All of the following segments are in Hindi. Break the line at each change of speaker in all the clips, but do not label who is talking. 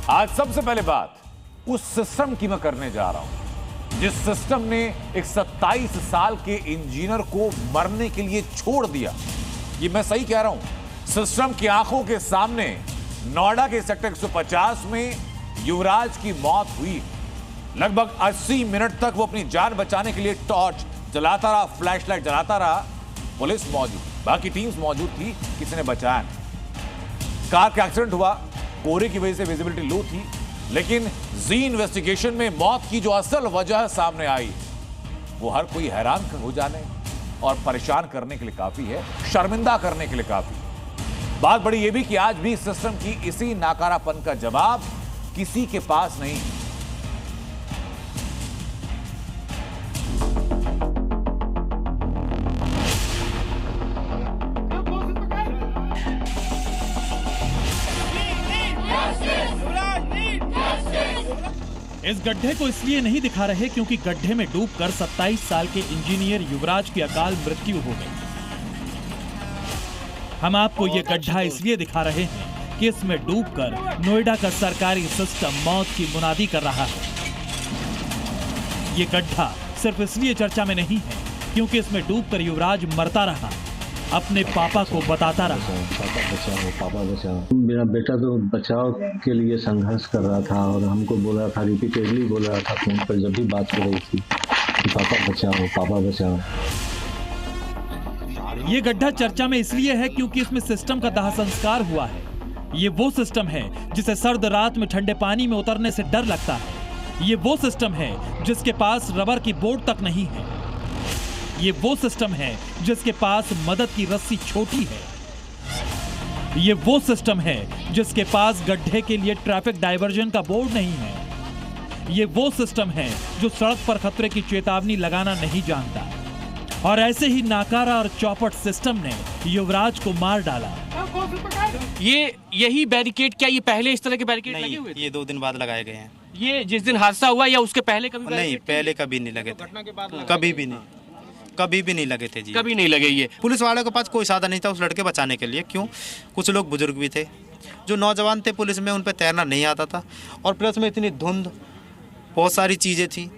आज सबसे पहले बात उस सिस्टम की मैं करने जा रहा हूं जिस सिस्टम ने एक 27 साल के इंजीनियर को मरने के लिए छोड़ दिया। ये मैं सही कह रहा हूं। सिस्टम की आंखों के सामने नोएडा के सेक्टर 150 में युवराज की मौत हुई। लगभग 80 मिनट तक वो अपनी जान बचाने के लिए टॉर्च जलाता रहा, फ्लैशलाइट जलाता रहा। पुलिस मौजूद, बाकी टीम्स मौजूद थी, किसी ने बचाया नहीं। कार का एक्सीडेंट हुआ, कोहरे की वजह से विजिबिलिटी लो थी, लेकिन जी इन्वेस्टिगेशन में मौत की जो असल वजह सामने आई वो हर कोई हैरान हो जाने और परेशान करने के लिए काफी है, शर्मिंदा करने के लिए काफी। बात बड़ी ये भी कि आज भी सिस्टम की इसी नाकारापन का जवाब किसी के पास नहीं।
इस गड्ढे को इसलिए नहीं दिखा रहे क्योंकि गड्ढे में डूबकर 27 साल के इंजीनियर युवराज की अकाल मृत्यु हो गई। हम आपको ये गड्ढा इसलिए दिखा रहे हैं कि इसमें डूबकर नोएडा का सरकारी सिस्टम मौत की मुनादी कर रहा है। ये गड्ढा सिर्फ इसलिए चर्चा में नहीं है क्योंकि इसमें डूबकर युवराज मरता रहा, अपने पापा को बताता रहा।
पापा बचाओ, पापा बचाओ। मेरा बेटा तो बचाव के लिए संघर्ष कर रहा था और हमको बोल रहा था, रिपीटेडली बोल रहा था फोन पर जब भी बात हो रही थी कि पापा बचाओ, पापा बचाओ।
ये गड्ढा चर्चा में इसलिए है क्योंकि इसमें सिस्टम का दाह संस्कार हुआ है। ये वो सिस्टम है जिसे सर्द रात में ठंडे पानी में उतरने से डर लगता है। ये वो सिस्टम है जिसके पास रबर की बोट तक नहीं है। ये वो सिस्टम है जिसके पास मदद की रस्सी छोटी है। ये वो सिस्टम है जिसके पास गड्ढे के लिए ट्रैफिक डायवर्जन का बोर्ड नहीं है। ये वो सिस्टम है जो सड़क पर खतरे की चेतावनी लगाना नहीं जानता। और ऐसे ही नाकारा और चौपट सिस्टम ने युवराज को मार डाला।
यही बैरिकेड, क्या ये पहले इस तरह के बैरिकेड लगे हुए थे?
ये 2 दिन बाद लगाए गए हैं।
ये जिस दिन हादसा हुआ या उसके पहले कभी
नहीं, पहले कभी नहीं लगे थे, कभी भी नहीं, कभी भी नहीं लगे थे जी,
कभी नहीं लगे। ये
पुलिस वाले के पास कोई साधन नहीं था उस लड़के बचाने के लिए। क्यों? कुछ लोग बुजुर्ग भी थे, जो नौजवान थे पुलिस में, उन पर तैरना नहीं आता था और प्लस में इतनी धुंध, बहुत सारी चीजें थी,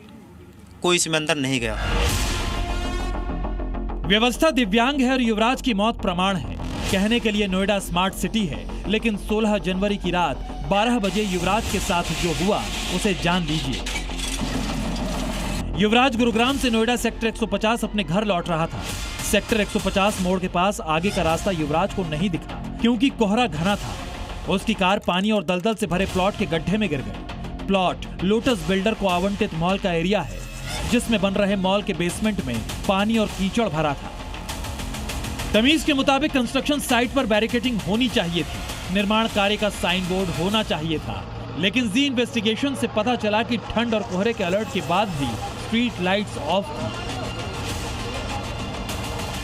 कोई इसमें अंदर नहीं गया।
व्यवस्था दिव्यांग है और युवराज की मौत प्रमाण है। कहने के लिए नोएडा स्मार्ट सिटी है, लेकिन 16 जनवरी की रात 12 बजे युवराज के साथ जो हुआ उसे जान लीजिए। युवराज गुरुग्राम से नोएडा सेक्टर 150 अपने घर लौट रहा था। सेक्टर 150 मोड़ के पास आगे का रास्ता युवराज को नहीं दिखा क्योंकि कोहरा घना था। उसकी कार पानी और दलदल से भरे प्लॉट के गड्ढे में गिर गई। प्लॉट लोटस बिल्डर को आवंटित मॉल का एरिया है, जिसमें बन रहे मॉल के बेसमेंट में पानी और कीचड़ भरा था। तमीज के मुताबिक कंस्ट्रक्शन साइट पर बैरिकेडिंग होनी चाहिए थी, निर्माण कार्य का साइन बोर्ड होना चाहिए था, लेकिन जी इन्वेस्टिगेशन से पता चला कि ठंड और कोहरे के अलर्ट के बाद भी स्ट्रीट लाइट्स ऑफ थी।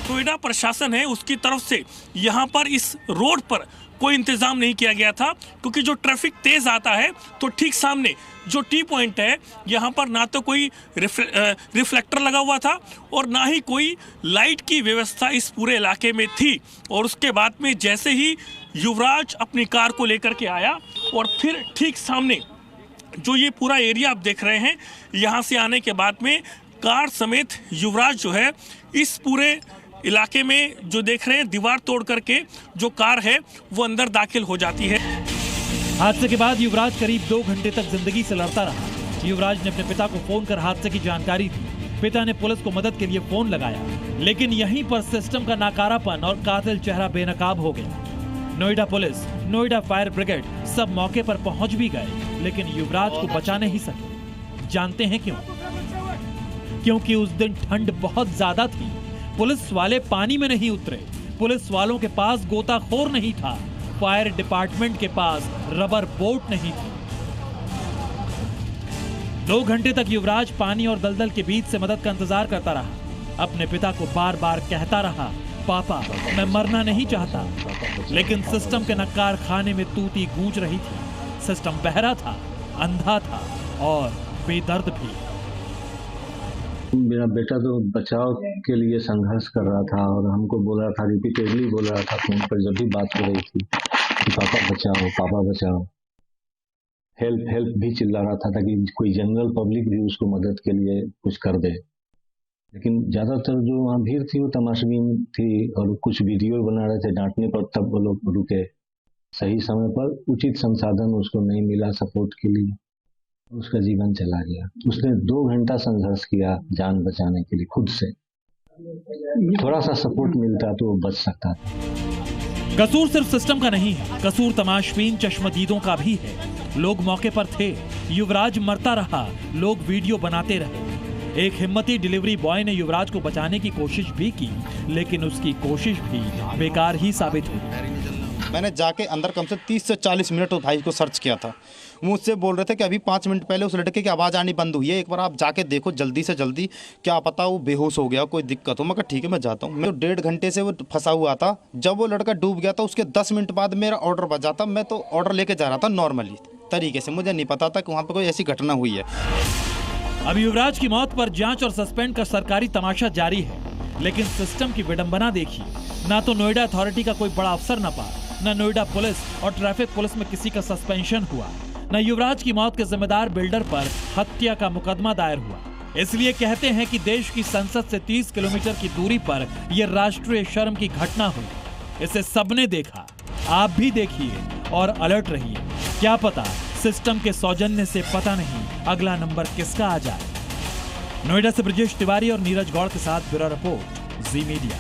नोएडा प्रशासन है उसकी तरफ से यहाँ पर इस रोड पर कोई इंतजाम नहीं किया गया था, क्योंकि जो ट्रैफिक तेज आता है तो ठीक सामने जो टी पॉइंट है यहाँ पर ना तो कोई रिफ्लेक्टर लगा हुआ था और ना ही कोई लाइट की व्यवस्था इस पूरे इलाके में थी। और उसके बाद में जैसे ही युवराज अपनी कार को लेकर के आया और फिर ठीक सामने जो ये पूरा एरिया आप देख रहे हैं, यहाँ से आने के बाद में कार समेत युवराज जो है इस पूरे इलाके में जो देख रहे हैं दीवार तोड़ करके जो कार है वो अंदर दाखिल हो जाती है।
हादसे के बाद युवराज करीब 2 घंटे तक जिंदगी से लड़ता रहा। युवराज ने अपने पिता को फोन कर हादसे की जानकारी दी। पिता ने पुलिस को मदद के लिए फोन लगाया, लेकिन यहीं पर सिस्टम का नाकारापन और कातिल चेहरा बेनकाब हो गया। Noida police, Noida fire brigade सब मौके पर पहुंच भी गए, लेकिन युवराज को बचा नहीं सके। जानते हैं क्यों? क्योंकि उस दिन ठंड बहुत ज्यादा थी। पुलिस वाले पानी में नहीं उतरे, पुलिस वालों के पास गोताखोर नहीं था, फायर डिपार्टमेंट के पास रबर बोट नहीं थी। 2 घंटे तक युवराज पानी और दलदल के बीच से मदद का इंतजार करता रहा। अपने पिता को बार बार कहता रहा, पापा मैं मरना नहीं चाहता, लेकिन सिस्टम के नक्कार खाने में तूती गूंज रही थी। सिस्टम बहरा था, अंधा था और बेदर्द भी।
मेरा बेटा तो बचाव के लिए संघर्ष कर रहा था और हमको बोल रहा था, रिपीटेडली बोल रहा था फोन पर जब भी बात हो रही थी कि पापा बचाओ, पापा बचाओ। हेल्प हेल्प भी चिल्ला रहा था ताकि कोई जनरल पब्लिक भी उसको मदद के लिए कुछ कर दे। लेकिन ज़्यादातर जो वहाँ भीड़ थी वो तमाशबीन थी और कुछ वीडियो बना रहे थे डांटने पर, तब वो लोग रुके। सही समय पर उचित संसाधन उसको नहीं मिला सपोर्ट के लिए, उसका जीवन चला गया। उसने 2 घंटा संघर्ष किया जान बचाने के लिए खुद से। थोड़ा सा सपोर्ट मिलता तो वो बच सकता था।
कसूर सिर्फ सिस्टम का नहीं है, कसूर तमाशबीन चश्मदीदों का भी है। लोग मौके पर थे, युवराज मरता रहा, लोग वीडियो बनाते रहे। एक हिम्मती डिलीवरी बॉय ने युवराज को बचाने की कोशिश भी की, लेकिन उसकी कोशिश भी बेकार ही साबित हुई।
मैंने जाके अंदर कम से 30 से 40 मिनट उस भाई को सर्च किया था। मुझसे बोल रहे थे कि अभी 5 मिनट पहले उस लड़के की आवाज़ आनी बंद हुई है, एक बार आप जाके देखो जल्दी से जल्दी, क्या पता वो बेहोश हो गया, कोई दिक्कत हो। मैं कहा ठीक है मैं जाता हूँ। मैं 1.5 घंटे से वो फंसा हुआ था। जब वो लड़का डूब गया था उसके 10 मिनट बाद मेरा ऑर्डर बजा था। मैं तो ऑर्डर लेके जा रहा था नॉर्मली तरीके से, मुझे नहीं पता था कि वहाँ पर कोई ऐसी घटना हुई है।
अब युवराज की मौत पर जांच और सस्पेंड का सरकारी तमाशा जारी है, लेकिन सिस्टम की विडंबना देखिए। ना तो नोएडा अथॉरिटी का कोई बड़ा अफसर नपा, न नोएडा पुलिस और ट्रैफिक पुलिस में किसी का सस्पेंशन हुआ, न युवराज की मौत के जिम्मेदार बिल्डर पर हत्या का मुकदमा दायर हुआ। इसलिए कहते हैं कि देश की संसद से 30 किलोमीटर की दूरी पर यह राष्ट्रीय शर्म की घटना हुई। इसे सबने देखा, आप भी देखिए और अलर्ट रहिए। क्या पता सिस्टम के सौजन्य से पता नहीं अगला नंबर किसका आ जाए। नोएडा से ब्रजेश तिवारी और नीरज गौड़ के साथ ब्यूरो रिपोर्ट, जी मीडिया।